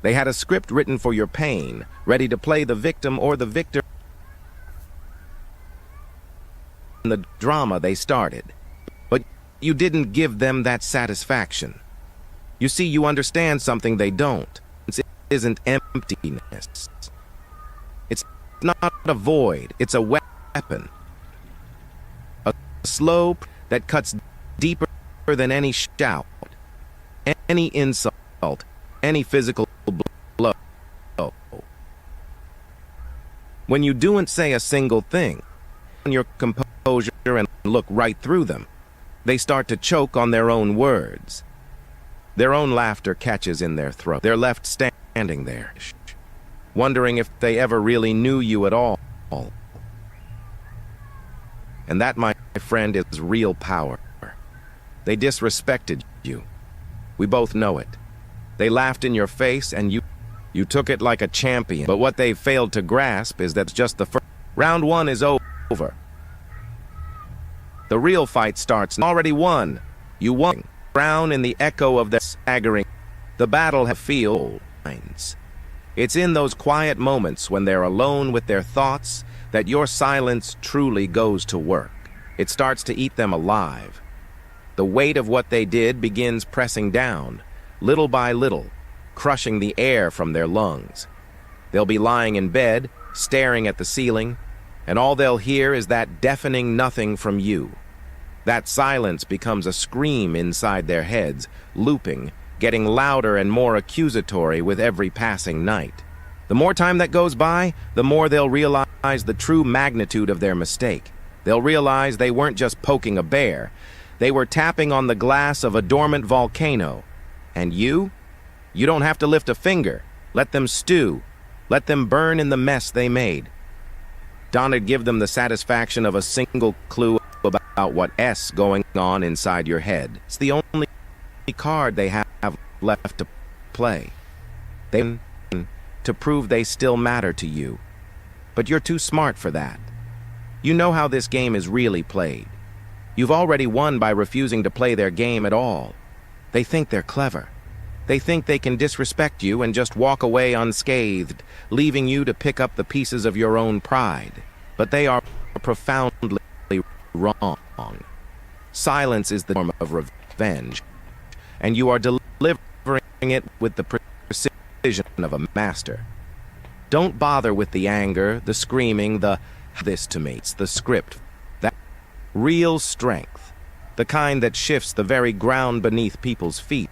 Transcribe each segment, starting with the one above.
They had a script written for your pain, ready to play the victim or the victor in the drama they started. But you didn't give them that satisfaction. You see, you understand something they don't. It isn't emptiness. It's not a void, it's a weapon. A slope that cuts deeper than any shout, any insult, any physical blow. When you don't say a single thing, your composure and look right through them, they start to choke on their own words. Their own laughter catches in their throat. They're left standing there, wondering if they ever really knew you at all. And that, my friend, is real power. They disrespected you. We both know it. They laughed in your face and you took it like a champion. But what they failed to grasp is that just the first round one is over. The real fight starts. Already won. You won. Drown in the echo of the staggering. The battle have field lines. It's in those quiet moments when they're alone with their thoughts that your silence truly goes to work. It starts to eat them alive. The weight of what they did begins pressing down, little by little, crushing the air from their lungs. They'll be lying in bed, staring at the ceiling, and all they'll hear is that deafening nothing from you. That silence becomes a scream inside their heads, looping, getting louder and more accusatory with every passing night. The more time that goes by, the more they'll realize the true magnitude of their mistake. They'll realize they weren't just poking a bear. They were tapping on the glass of a dormant volcano. And you don't have to lift a finger. Let them stew. Let them burn in the mess they made. Don't give them the satisfaction of a single clue about what's going on inside your head. It's the only card they have left to play. They to prove they still matter to you. But you're too smart for that. You know how this game is really played. You've already won by refusing to play their game at all. They think they're clever. They think they can disrespect you and just walk away unscathed, leaving you to pick up the pieces of your own pride. But they are profoundly wrong. Silence is the form of revenge, and you are delivering it with the precision of a master. Don't bother with the anger, the screaming, this to me. It's the script. That real strength, the kind that shifts the very ground beneath people's feet,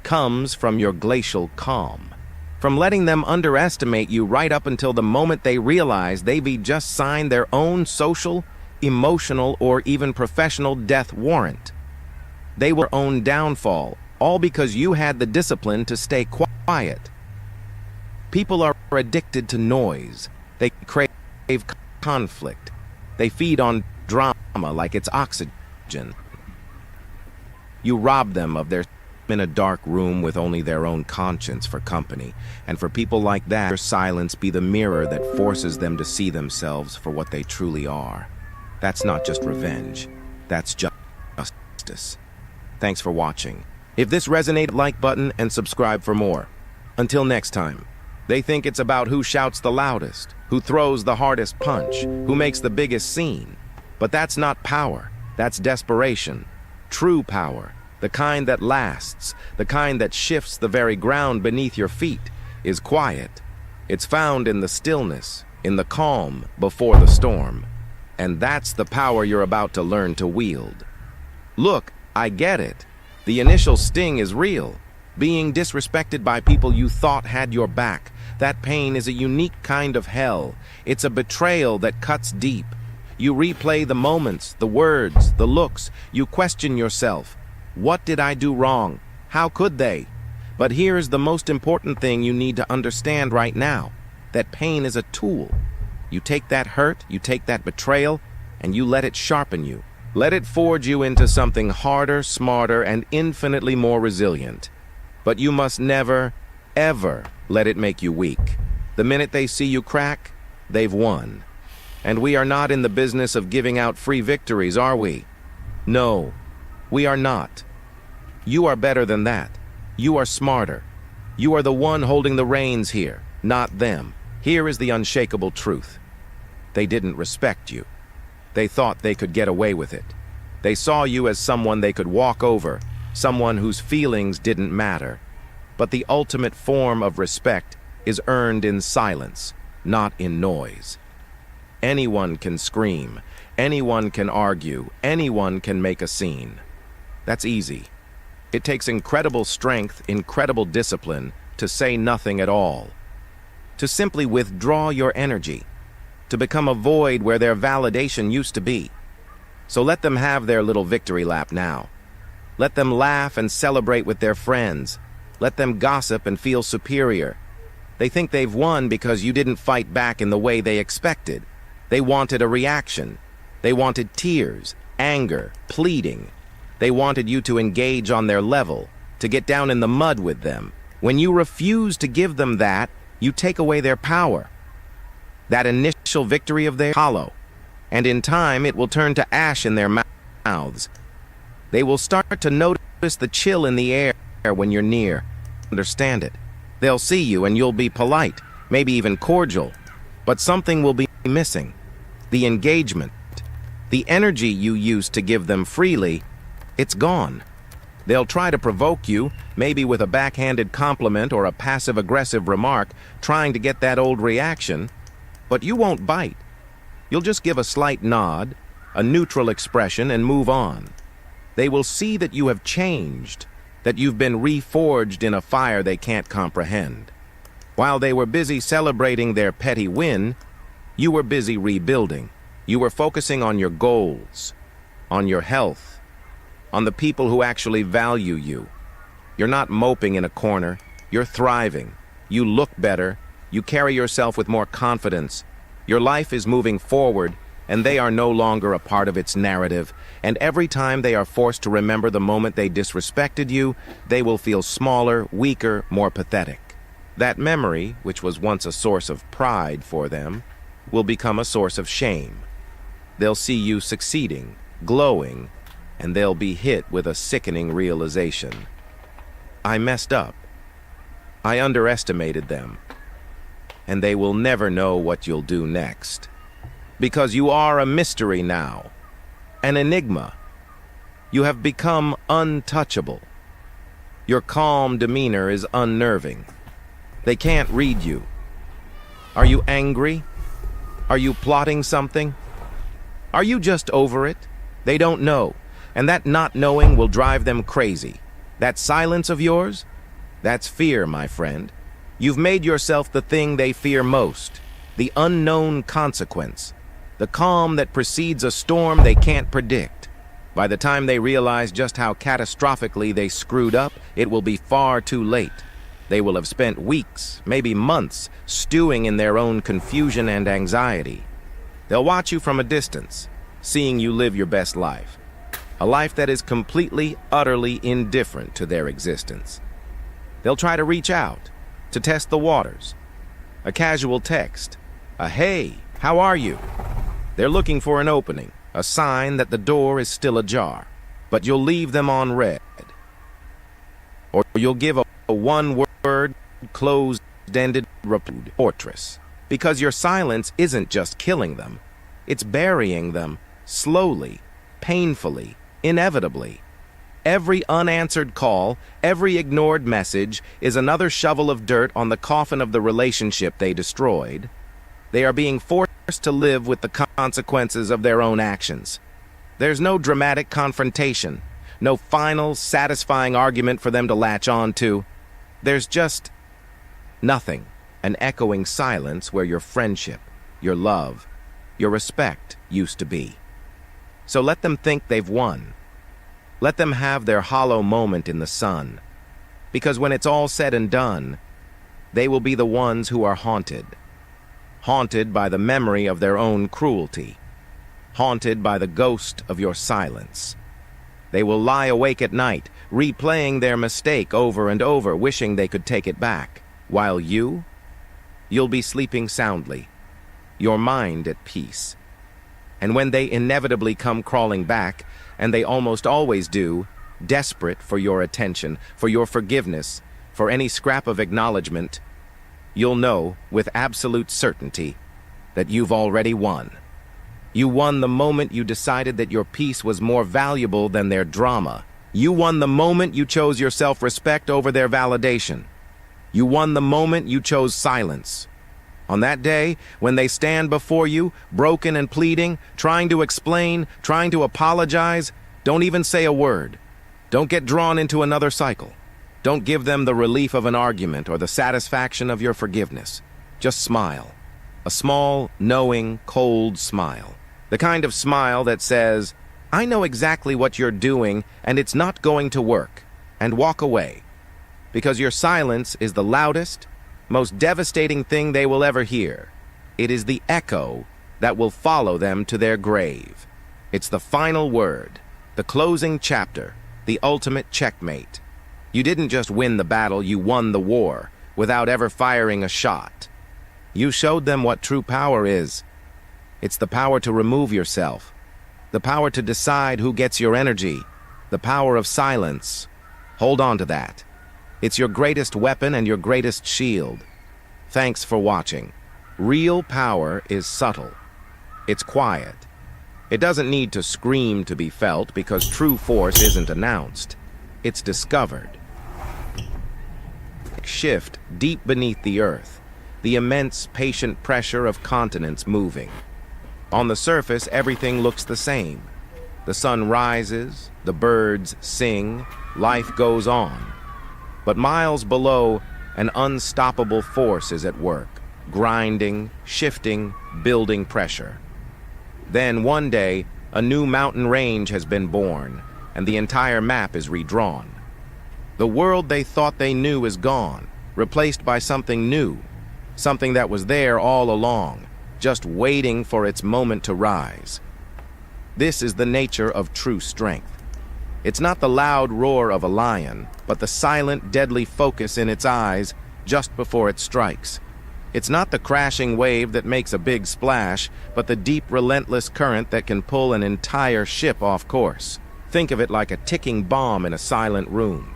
comes from your glacial calm. From letting them underestimate you right up until the moment they realize they've just signed their own social, emotional, or even professional death warrant. They will own downfall, all because you had the discipline to stay quiet. People are addicted to noise. They crave conflict. They feed on drama like it's oxygen. You rob them of their in a dark room with only their own conscience for company, and for people like that, your silence be the mirror that forces them to see themselves for what they truly are. That's not just revenge, that's justice. Thanks for watching. If this resonated, like button and subscribe for more. Until next time. They think it's about who shouts the loudest, who throws the hardest punch, who makes the biggest scene. But that's not power, that's desperation. True power, the kind that lasts, the kind that shifts the very ground beneath your feet, is quiet. It's found in the stillness, in the calm before the storm. And that's the power you're about to learn to wield. Look, I get it. The initial sting is real. Being disrespected by people you thought had your back. That pain is a unique kind of hell. It's a betrayal that cuts deep. You replay the moments, the words, the looks. You question yourself. What did I do wrong? How could they? But here's the most important thing you need to understand right now. That pain is a tool. You take that hurt, you take that betrayal, and you let it sharpen you. Let it forge you into something harder, smarter, and infinitely more resilient. But you must never, ever let it make you weak. The minute they see you crack, they've won. And we are not in the business of giving out free victories, are we? No, we are not. You are better than that. You are smarter. You are the one holding the reins here, not them. Here is the unshakable truth. They didn't respect you. They thought they could get away with it. They saw you as someone they could walk over, someone whose feelings didn't matter. But the ultimate form of respect is earned in silence, not in noise. Anyone can scream, anyone can argue, anyone can make a scene. That's easy. It takes incredible strength, incredible discipline to say nothing at all, to simply withdraw your energy, to become a void where their validation used to be. So let them have their little victory lap now. Let them laugh and celebrate with their friends. Let them gossip and feel superior. They think they've won because you didn't fight back in the way they expected. They wanted a reaction. They wanted tears, anger, pleading. They wanted you to engage on their level, to get down in the mud with them. When you refuse to give them that, you take away their power. That initial victory of theirs hollow, and in time it will turn to ash in their mouths. They will start to notice the chill in the air when you're near. Understand it. They'll see you and you'll be polite, maybe even cordial, but something will be missing. The engagement, the energy you used to give them freely, it's gone. They'll try to provoke you, maybe with a backhanded compliment or a passive-aggressive remark, trying to get that old reaction, but you won't bite. You'll just give a slight nod, a neutral expression, and move on. They will see that you have changed, that you've been reforged in a fire they can't comprehend. While they were busy celebrating their petty win, you were busy rebuilding. You were focusing on your goals, on your health, on the people who actually value you. You're not moping in a corner. You're thriving. You look better. You carry yourself with more confidence. Your life is moving forward, and they are no longer a part of its narrative. And every time they are forced to remember the moment they disrespected you, they will feel smaller, weaker, more pathetic. That memory, which was once a source of pride for them, will become a source of shame. They'll see you succeeding, glowing, and they'll be hit with a sickening realization. I messed up. I underestimated them. And they will never know what you'll do next. Because you are a mystery now, an enigma. You have become untouchable. Your calm demeanor is unnerving. They can't read you. Are you angry? Are you plotting something? Are you just over it? They don't know, and that not knowing will drive them crazy. That silence of yours? That's fear, my friend. You've made yourself the thing they fear most, the unknown consequence, the calm that precedes a storm they can't predict. By the time they realize just how catastrophically they screwed up, it will be far too late. They will have spent weeks, maybe months, stewing in their own confusion and anxiety. They'll watch you from a distance, seeing you live your best life, a life that is completely, utterly indifferent to their existence. They'll try to reach out, to test the waters. A casual text, a "Hey, how are you?" They're looking for an opening, a sign that the door is still ajar, but you'll leave them on red. Or you'll give a one-word, closed-ended fortress, because your silence isn't just killing them, it's burying them, slowly, painfully, inevitably. Every unanswered call, every ignored message is another shovel of dirt on the coffin of the relationship they destroyed. They are being forced to live with the consequences of their own actions. There's no dramatic confrontation, no final, satisfying argument for them to latch on to. There's just nothing, an echoing silence where your friendship, your love, your respect used to be. So let them think they've won. Let them have their hollow moment in the sun, because when it's all said and done, they will be the ones who are haunted. Haunted by the memory of their own cruelty. Haunted by the ghost of your silence. They will lie awake at night, replaying their mistake over and over, wishing they could take it back. While you'll be sleeping soundly, your mind at peace. And when they inevitably come crawling back, and they almost always do, desperate for your attention, for your forgiveness, for any scrap of acknowledgement, you'll know with absolute certainty that you've already won. You won the moment you decided that your peace was more valuable than their drama. You won the moment you chose your self-respect over their validation. You won the moment you chose silence. On that day, when they stand before you, broken and pleading, trying to explain, trying to apologize, don't even say a word. Don't get drawn into another cycle. Don't give them the relief of an argument or the satisfaction of your forgiveness. Just smile. A small, knowing, cold smile. The kind of smile that says, I know exactly what you're doing and it's not going to work, and walk away. Because your silence is the loudest, most devastating thing they will ever hear. It is the echo that will follow them to their grave. It's the final word, the closing chapter, the ultimate checkmate. You didn't just win the battle, you won the war, without ever firing a shot. You showed them what true power is. It's the power to remove yourself, the power to decide who gets your energy, the power of silence. Hold on to that. It's your greatest weapon and your greatest shield. Thanks for watching. Real power is subtle. It's quiet. It doesn't need to scream to be felt because true force isn't announced. It's discovered. Shift deep beneath the earth, the immense patient pressure of continents moving. On the surface, everything looks the same. The sun rises, the birds sing, life goes on. But miles below, an unstoppable force is at work, grinding, shifting, building pressure. Then one day, a new mountain range has been born, and the entire map is redrawn. The world they thought they knew is gone, replaced by something new, something that was there all along, just waiting for its moment to rise. This is the nature of true strength. It's not the loud roar of a lion, but the silent, deadly focus in its eyes just before it strikes. It's not the crashing wave that makes a big splash, but the deep, relentless current that can pull an entire ship off course. Think of it like a ticking bomb in a silent room.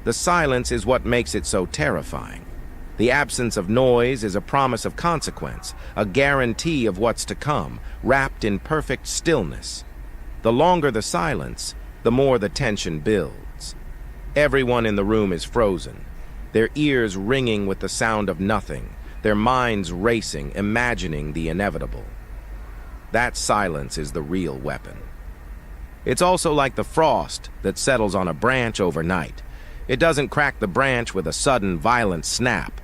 The silence is what makes it so terrifying. The absence of noise is a promise of consequence, a guarantee of what's to come, wrapped in perfect stillness. The longer the silence, the more the tension builds. Everyone in the room is frozen, their ears ringing with the sound of nothing, their minds racing, imagining the inevitable. That silence is the real weapon. It's also like the frost that settles on a branch overnight. It doesn't crack the branch with a sudden, violent snap.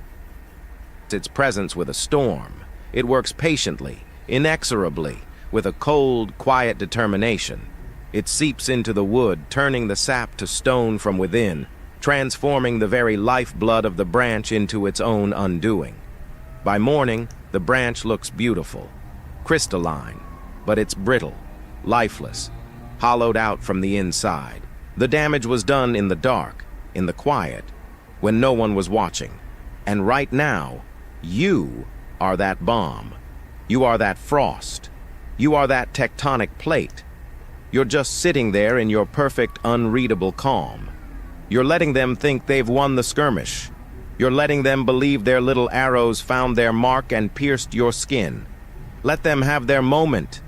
Its presence with a storm. It works patiently, inexorably, with a cold, quiet determination. It seeps into the wood, turning the sap to stone from within, transforming the very lifeblood of the branch into its own undoing. By morning, the branch looks beautiful, crystalline, but it's brittle, lifeless, hollowed out from the inside. The damage was done in the dark, in the quiet, when no one was watching. And right now, you are that bomb. You are that frost. You are that tectonic plate. You're just sitting there in your perfect, unreadable calm. You're letting them think they've won the skirmish. You're letting them believe their little arrows found their mark and pierced your skin. Let them have their moment.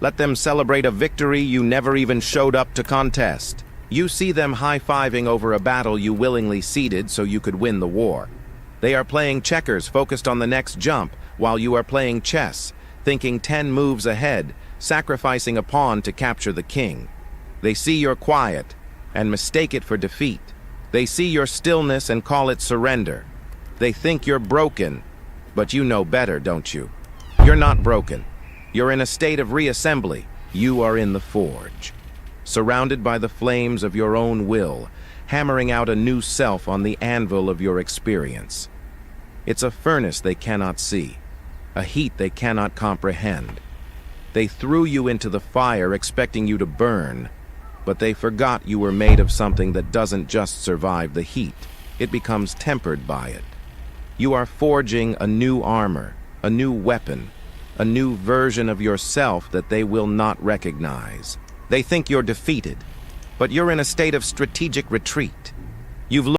Let them celebrate a victory you never even showed up to contest. You see them high-fiving over a battle you willingly ceded so you could win the war. They are playing checkers, focused on the next jump, while you are playing chess, thinking 10 moves ahead, sacrificing a pawn to capture the king. They see your quiet and mistake it for defeat. They see your stillness and call it surrender. They think you're broken, but you know better, don't you? You're not broken. You're in a state of reassembly. You are in the forge, surrounded by the flames of your own will, hammering out a new self on the anvil of your experience. It's a furnace they cannot see, a heat they cannot comprehend. They threw you into the fire expecting you to burn, but they forgot you were made of something that doesn't just survive the heat, it becomes tempered by it. You are forging a new armor, a new weapon, a new version of yourself that they will not recognize. They think you're defeated, but you're in a state of strategic retreat. You've